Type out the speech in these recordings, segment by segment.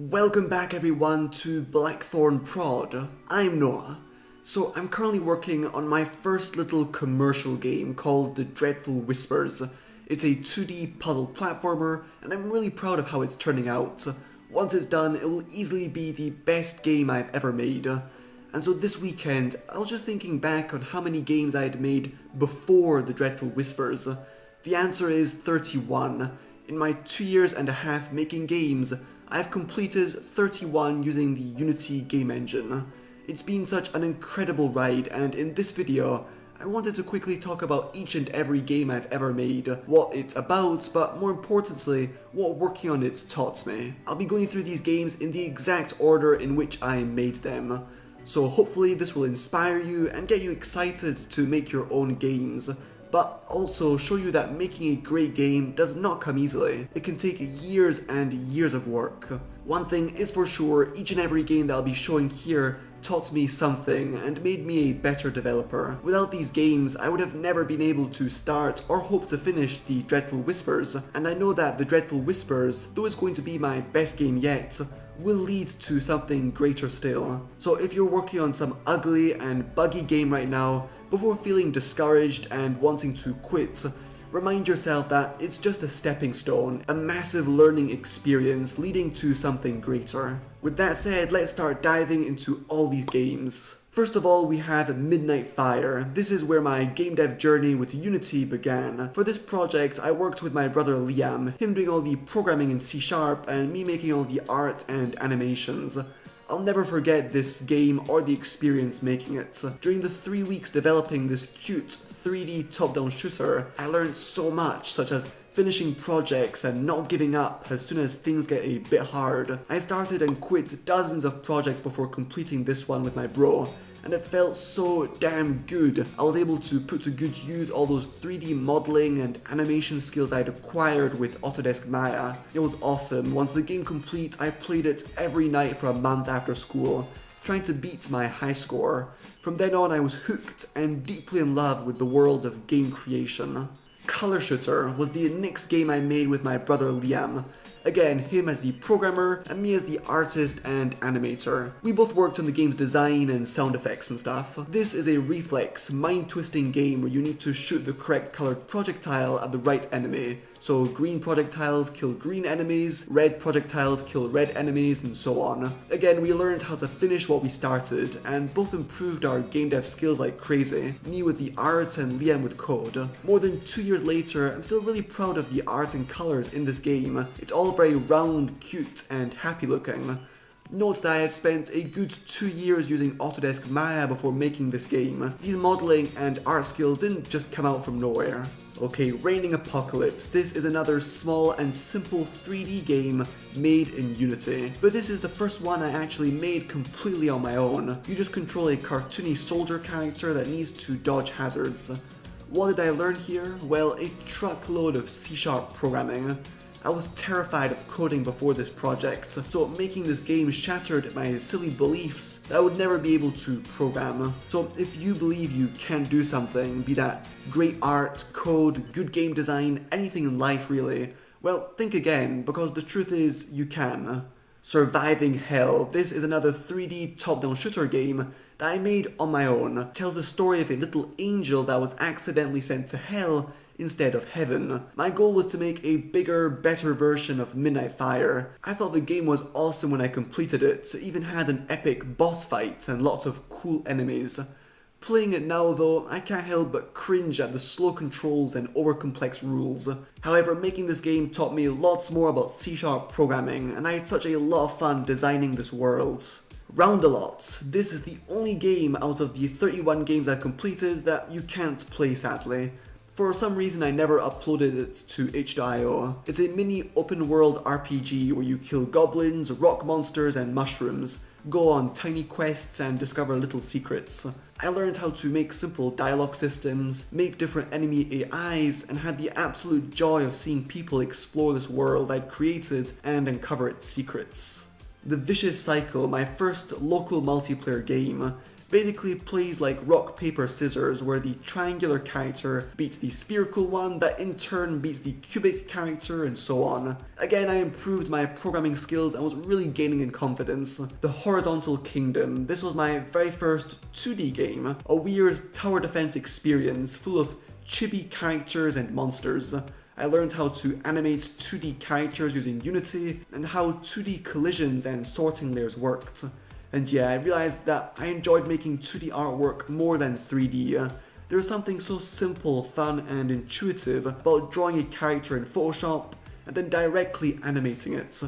Welcome back everyone to Blackthorn Prod. I'm Noah. So I'm currently working on my first little commercial game called The Dreadful Whispers. It's a 2D puzzle platformer and I'm really proud of how it's turning out. Once it's done, it will easily be the best game I've ever made. And so this weekend, I was just thinking back on how many games I had made before The Dreadful Whispers. The answer is 31. In my 2 years and a half making games, I've completed 31 using the Unity game engine. It's been such an incredible ride, and in this video, I wanted to quickly talk about each and every game I've ever made, what it's about, but more importantly, what working on it taught me. I'll be going through these games in the exact order in which I made them. So hopefully this will inspire you and get you excited to make your own games. But also show you that making a great game does not come easily. It can take years and years of work. One thing is for sure, each and every game that I'll be showing here taught me something and made me a better developer. Without these games, I would have never been able to start or hope to finish The Dreadful Whispers, and I know that The Dreadful Whispers, though it's going to be my best game yet, will lead to something greater still. So if you're working on some ugly and buggy game right now, before feeling discouraged and wanting to quit, remind yourself that it's just a stepping stone, a massive learning experience leading to something greater. With that said, let's start diving into all these games. First of all, we have Midnight Fire. This is where my game dev journey with Unity began. For this project, I worked with my brother Liam, him doing all the programming in C# and me making all the art and animations. I'll never forget this game or the experience making it. During the 3 weeks developing this cute 3D top-down shooter, I learned so much, such as finishing projects and not giving up as soon as things get a bit hard. I started and quit dozens of projects before completing this one with my bro, and it felt so damn good. I was able to put to good use all those 3D modeling and animation skills I'd acquired with Autodesk Maya. It was awesome. Once the game complete, I played it every night for a month after school, trying to beat my high score. From then on, I was hooked and deeply in love with the world of game creation. Color Shooter was the next game I made with my brother Liam. Again, him as the programmer and me as the artist and animator. We both worked on the game's design and sound effects and stuff. This is a reflex, mind-twisting game where you need to shoot the correct colored projectile at the right enemy. So green projectiles kill green enemies, red projectiles kill red enemies, and so on. Again, we learned how to finish what we started, and both improved our game dev skills like crazy, me with the art and Liam with code. More than 2 years later, I'm still really proud of the art and colors in this game. It's all very round, cute, and happy looking. Note that I had spent a good 2 years using Autodesk Maya before making this game. These modeling and art skills didn't just come out from nowhere. Okay, Raining Apocalypse. This is another small and simple 3D game made in Unity. But this is the first one I actually made completely on my own. You just control a cartoony soldier character that needs to dodge hazards. What did I learn here? Well, a truckload of C# programming. I was terrified of coding before this project, so making this game shattered my silly beliefs that I would never be able to program. So if you believe you can do something, be that great art, code, good game design, anything in life really, well, think again, because the truth is, you can. Surviving Hell. This is another 3D top-down shooter game that I made on my own. It tells the story of a little angel that was accidentally sent to hell instead of heaven. My goal was to make a bigger, better version of Midnight Fire. I thought the game was awesome when I completed it. It even had an epic boss fight and lots of cool enemies. Playing it now though, I can't help but cringe at the slow controls and overcomplex rules. However, making this game taught me lots more about C# programming, and I had such a lot of fun designing this world. Round-A-Lot. This is the only game out of the 31 games I've completed that you can't play sadly. For some reason I never uploaded it to itch.io. It's a mini open world RPG where you kill goblins, rock monsters and mushrooms, go on tiny quests and discover little secrets. I learned how to make simple dialogue systems, make different enemy AIs, and had the absolute joy of seeing people explore this world I'd created and uncover its secrets. The Vicious Cycle, my first local multiplayer game. Basically plays like rock, paper, scissors, where the triangular character beats the spherical one, that in turn beats the cubic character, and so on. Again, I improved my programming skills and was really gaining in confidence. The Horizontal Kingdom. This was my very first 2D game, a weird tower defense experience full of chibi characters and monsters. I learned how to animate 2D characters using Unity, and how 2D collisions and sorting layers worked. And yeah, I realized that I enjoyed making 2D artwork more than 3D. There's something so simple, fun, and intuitive about drawing a character in Photoshop and then directly animating it,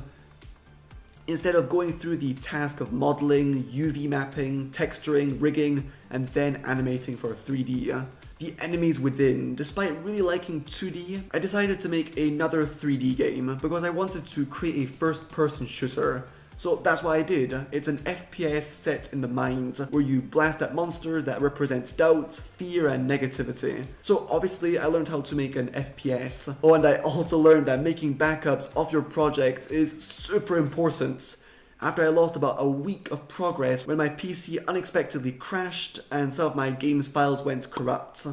instead of going through the task of modeling, UV mapping, texturing, rigging, and then animating for 3D. The enemies within. Despite really liking 2D, I decided to make another 3D game because I wanted to create a first-person shooter. So that's what I did. It's an FPS set in the mind, where you blast at monsters that represent doubt, fear, and negativity. So obviously I learned how to make an FPS. Oh, and I also learned that making backups of your project is super important. After I lost about a week of progress when my PC unexpectedly crashed and some of my game's files went corrupt.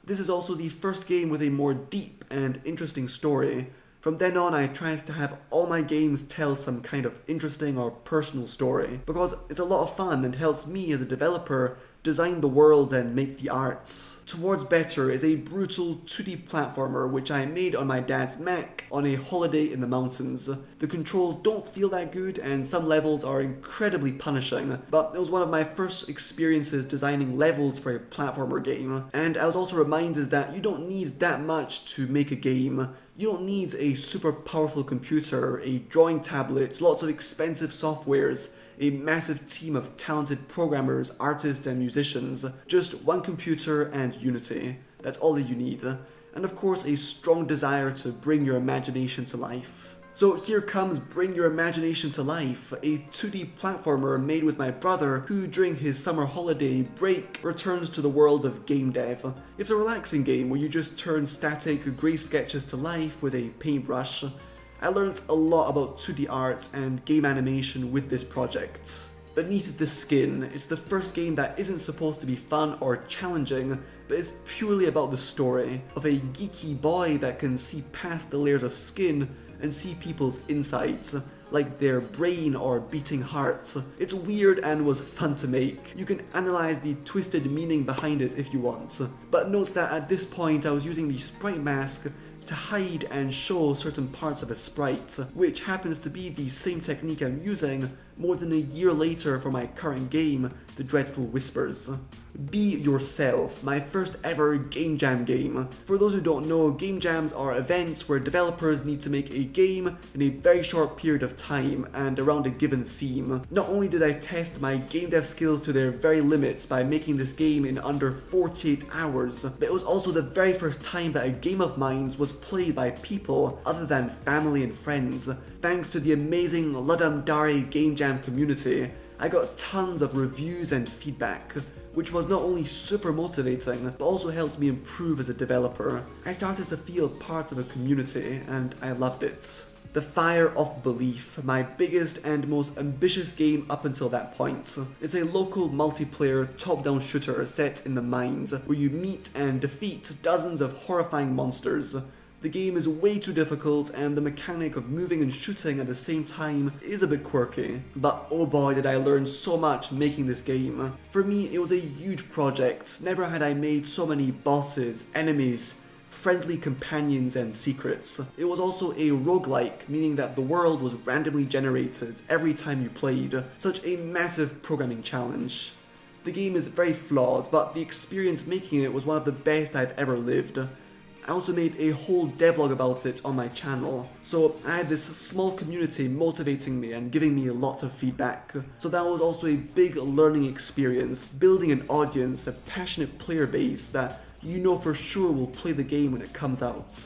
This is also the first game with a more deep and interesting story. From then on, I tried to have all my games tell some kind of interesting or personal story, because it's a lot of fun and helps me as a developer design the worlds and make the art. Towards Better is a brutal 2D platformer which I made on my dad's Mac on a holiday in the mountains. The controls don't feel that good and some levels are incredibly punishing, but it was one of my first experiences designing levels for a platformer game. And I was also reminded that you don't need that much to make a game. You don't need a super powerful computer, a drawing tablet, lots of expensive softwares, a massive team of talented programmers, artists, and musicians. Just one computer and Unity. That's all that you need. And of course, a strong desire to bring your imagination to life. So here comes Bring Your Imagination to Life, a 2D platformer made with my brother, who during his summer holiday break returns to the world of game dev. It's a relaxing game where you just turn static grey sketches to life with a paintbrush. I learned a lot about 2D art and game animation with this project. Beneath the Skin, it's the first game that isn't supposed to be fun or challenging, but is purely about the story of a geeky boy that can see past the layers of skin and see people's insides, like their brain or beating hearts. It's weird and was fun to make. You can analyze the twisted meaning behind it if you want, but note that at this point I was using the sprite mask to hide and show certain parts of a sprite, which happens to be the same technique I'm using more than a year later for my current game, The Dreadful Whispers. Be Yourself, my first ever game jam game. For those who don't know, game jams are events where developers need to make a game in a very short period of time and around a given theme. Not only did I test my game dev skills to their very limits by making this game in under 48 hours, but it was also the very first time that a game of mine was played by people other than family and friends. Thanks to the amazing Ludum Dare game jam community, I got tons of reviews and feedback, which was not only super motivating, but also helped me improve as a developer. I started to feel part of a community, and I loved it. The Fire of Belief, my biggest and most ambitious game up until that point. It's a local multiplayer top-down shooter set in the mind, where you meet and defeat dozens of horrifying monsters. The game is way too difficult and the mechanic of moving and shooting at the same time is a bit quirky. But oh boy did I learn so much making this game. For me it was a huge project. Never had I made so many bosses, enemies, friendly companions and secrets. It was also a roguelike, meaning that the world was randomly generated every time you played. Such a massive programming challenge. The game is very flawed, but the experience making it was one of the best I've ever lived. I also made a whole devlog about it on my channel, so I had this small community motivating me and giving me a lot of feedback. So that was also a big learning experience, building an audience, a passionate player base that you know for sure will play the game when it comes out.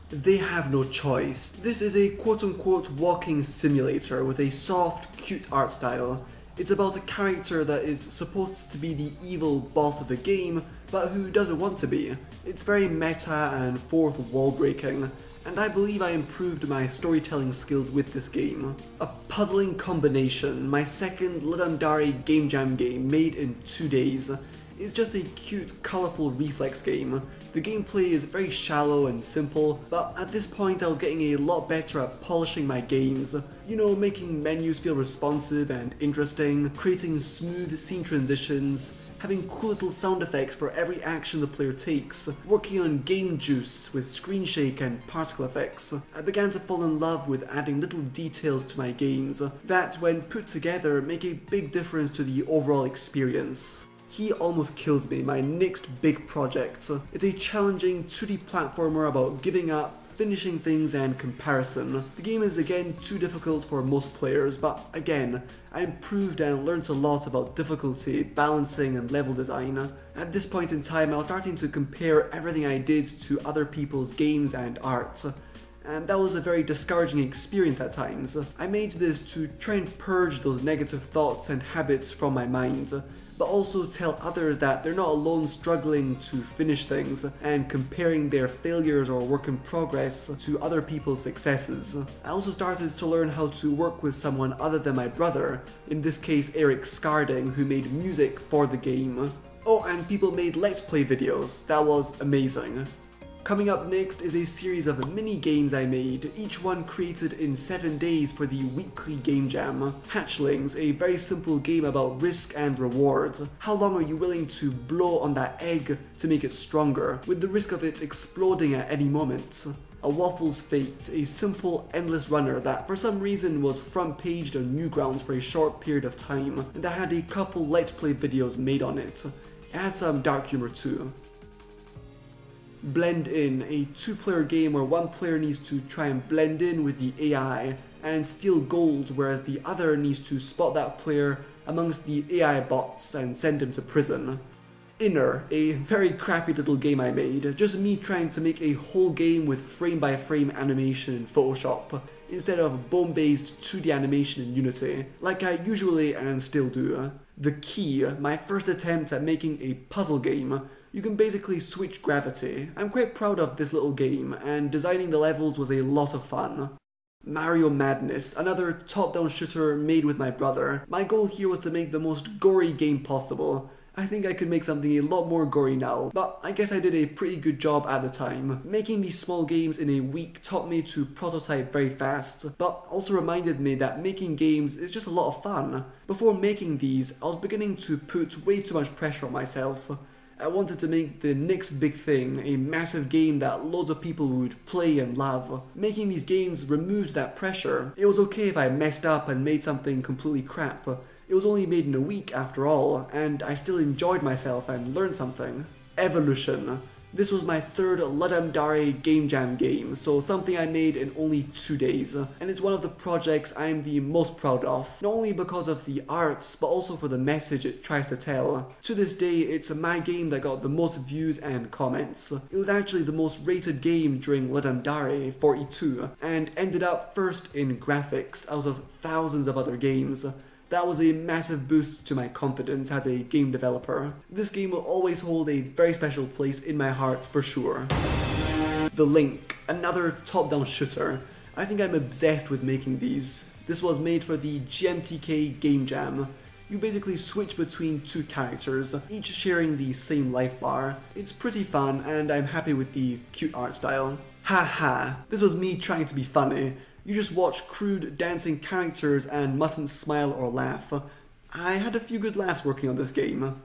They Have No Choice. This is a quote-unquote walking simulator with a soft, cute art style. It's about a character that is supposed to be the evil boss of the game, but who doesn't want to be. It's very meta and fourth wall breaking, and I believe I improved my storytelling skills with this game. A puzzling combination, my second Ludum Dare Game Jam game made in 2 days. It's just a cute, colourful reflex game. The gameplay is very shallow and simple, but at this point I was getting a lot better at polishing my games. You know, making menus feel responsive and interesting, creating smooth scene transitions, having cool little sound effects for every action the player takes, working on game juice with screen shake and particle effects. I began to fall in love with adding little details to my games that, when put together, make a big difference to the overall experience. He Almost Kills Me, my next big project. It's a challenging 2D platformer about giving up, finishing things, and comparison. The game is again too difficult for most players, but again, I improved and learned a lot about difficulty, balancing, and level design. At this point in time, I was starting to compare everything I did to other people's games and art. And that was a very discouraging experience at times. I made this to try and purge those negative thoughts and habits from my mind, but also tell others that they're not alone struggling to finish things and comparing their failures or work in progress to other people's successes. I also started to learn how to work with someone other than my brother, in this case Eric Skarding, who made music for the game. Oh, and people made Let's Play videos. That was amazing. Coming up next is a series of mini games I made, each one created in 7 days for the weekly game jam. Hatchlings, a very simple game about risk and reward. How long are you willing to blow on that egg to make it stronger, with the risk of it exploding at any moment? A Waffles Fate, a simple, endless runner that for some reason was front-paged on Newgrounds for a short period of time, and I had a couple Let's Play videos made on it. It had some dark humor too. Blend In, a 2-player game where one player needs to try and blend in with the AI and steal gold, whereas the other needs to spot that player amongst the AI bots and send him to prison. Inner, a very crappy little game I made, just me trying to make a whole game with frame-by-frame animation in Photoshop, instead of bone-based 2D animation in Unity, like I usually and still do. The Key, my first attempt at making a puzzle game. You can basically switch gravity. I'm quite proud of this little game, and designing the levels was a lot of fun. Mario Madness, another top-down shooter made with my brother. My goal here was to make the most gory game possible. I think I could make something a lot more gory now, but I guess I did a pretty good job at the time. Making these small games in a week taught me to prototype very fast, but also reminded me that making games is just a lot of fun. Before making these, I was beginning to put way too much pressure on myself. I wanted to make the next big thing, a massive game that loads of people would play and love. Making these games removes that pressure. It was okay if I messed up and made something completely crap. It was only made in a week after all, and I still enjoyed myself and learned something. Evolution. This was my third Ludum Dare Game Jam game, so something I made in only 2 days, and it's one of the projects I'm the most proud of, not only because of the arts, but also for the message it tries to tell. To this day, it's my game that got the most views and comments. It was actually the most rated game during Ludum Dare, 42, and ended up first in graphics out of thousands of other games. That was a massive boost to my confidence as a game developer. This game will always hold a very special place in my heart for sure. The Link, another top-down shooter. I think I'm obsessed with making these. This was made for the GMTK Game Jam. You basically switch between 2 characters, each sharing the same life bar. It's pretty fun, and I'm happy with the cute art style. Haha, this was me trying to be funny. You just watch crude dancing characters and mustn't smile or laugh. I had a few good laughs working on this game.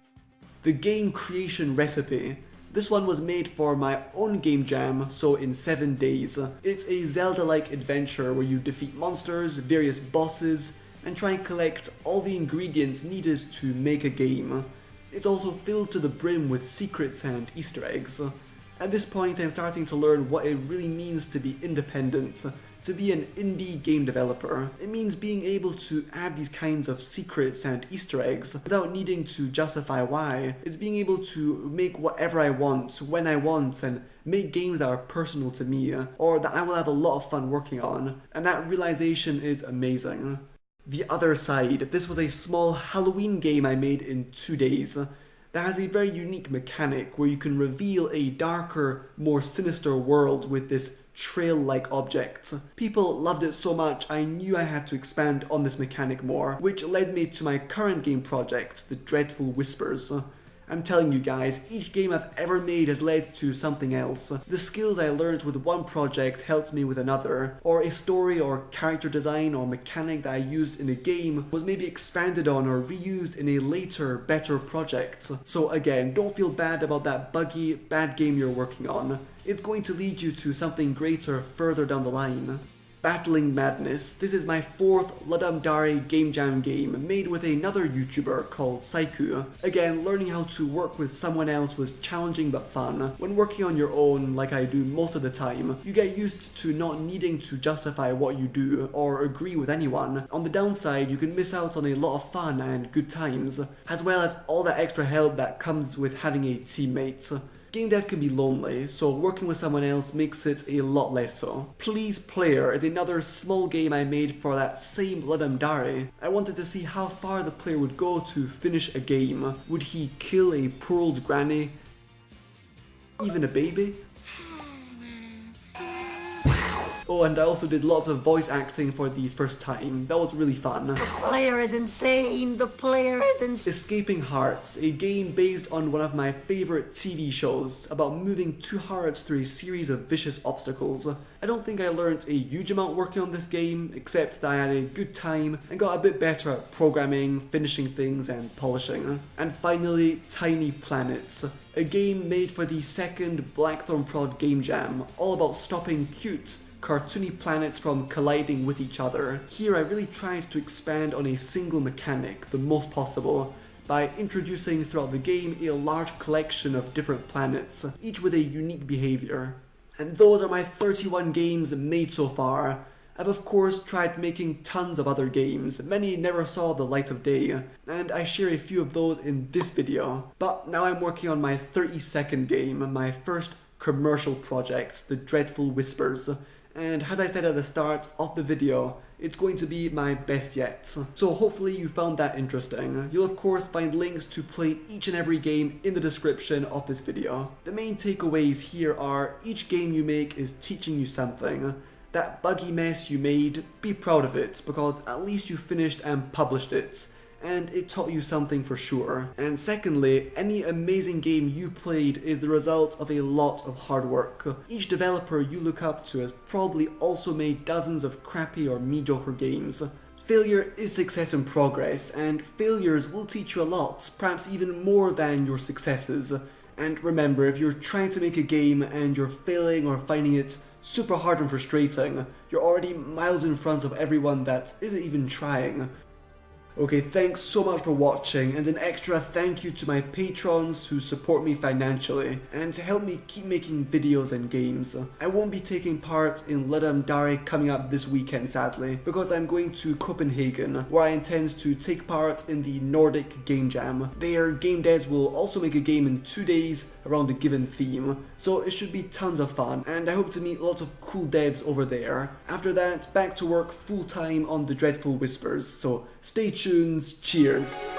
The Game Creation Recipe. This one was made for my own game jam, so in 7 days. It's a Zelda-like adventure where you defeat monsters, various bosses, and try and collect all the ingredients needed to make a game. It's also filled to the brim with secrets and Easter eggs. At this point, I'm starting to learn what it really means to be independent. To be an indie game developer. It means being able to add these kinds of secrets and Easter eggs without needing to justify why. It's being able to make whatever I want, when I want, and make games that are personal to me, or that I will have a lot of fun working on, and that realization is amazing. The Other Side. This was a small Halloween game I made in 2 days. that has a very unique mechanic where you can reveal a darker, more sinister world with this trail-like object. People loved it so much I knew I had to expand on this mechanic more, which led me to my current game project, The Dreadful Whispers. I'm telling you guys, each game I've ever made has led to something else. The skills I learned with one project helped me with another, or a story or character design or mechanic that I used in a game was maybe expanded on or reused in a later, better project. So again, don't feel bad about that buggy, bad game you're working on. It's going to lead you to something greater further down the line. Battling Madness. This is my fourth Ludum Dare Game Jam game, made with another YouTuber called Saiku. Again, learning how to work with someone else was challenging but fun. When working on your own, like I do most of the time, you get used to not needing to justify what you do or agree with anyone. On the downside, you can miss out on a lot of fun and good times, as well as all that extra help that comes with having a teammate. Game dev can be lonely, so working with someone else makes it a lot less so. Please Player is another small game I made for that same Ludum Dare. I wanted to see how far the player would go to finish a game. Would he kill a poor old granny? Even a baby? Oh, and I also did lots of voice acting for the first time. That was really fun. The player is insane! The player is insane! Escaping Hearts, a game based on one of my favorite TV shows about moving two hearts through a series of vicious obstacles. I don't think I learned a huge amount working on this game, except that I had a good time and got a bit better at programming, finishing things and polishing. And finally, Tiny Planets, a game made for the second Blackthorn Prod Game Jam, all about stopping cute, cartoony planets from colliding with each other. Here I really tried to expand on a single mechanic the most possible by introducing throughout the game a large collection of different planets, each with a unique behavior. And those are my 31 games made so far. I've of course tried making tons of other games, many never saw the light of day, and I share a few of those in this video. But now I'm working on my 32nd game, my first commercial project, The Dreadful Whispers. And as I said at the start of the video, it's going to be my best yet. So hopefully you found that interesting. You'll of course find links to play each and every game in the description of this video. The main takeaways here are each game you make is teaching you something. That buggy mess you made, be proud of it, because at least you finished and published it. And it taught you something for sure. And secondly, any amazing game you played is the result of a lot of hard work. Each developer you look up to has probably also made dozens of crappy or mediocre games. Failure is success in progress, and failures will teach you a lot, perhaps even more than your successes. And remember, if you're trying to make a game and you're failing or finding it super hard and frustrating, you're already miles in front of everyone that isn't even trying. Okay, thanks so much for watching, and an extra thank you to my patrons who support me financially and to help me keep making videos and games. I won't be taking part in Ludum Dare coming up this weekend sadly, because I'm going to Copenhagen, where I intend to take part in the Nordic Game Jam. Their game devs will also make a game in 2 days around a given theme, so it should be tons of fun, and I hope to meet lots of cool devs over there. After that, back to work full time on The Dreadful Whispers, so stay tuned, cheers!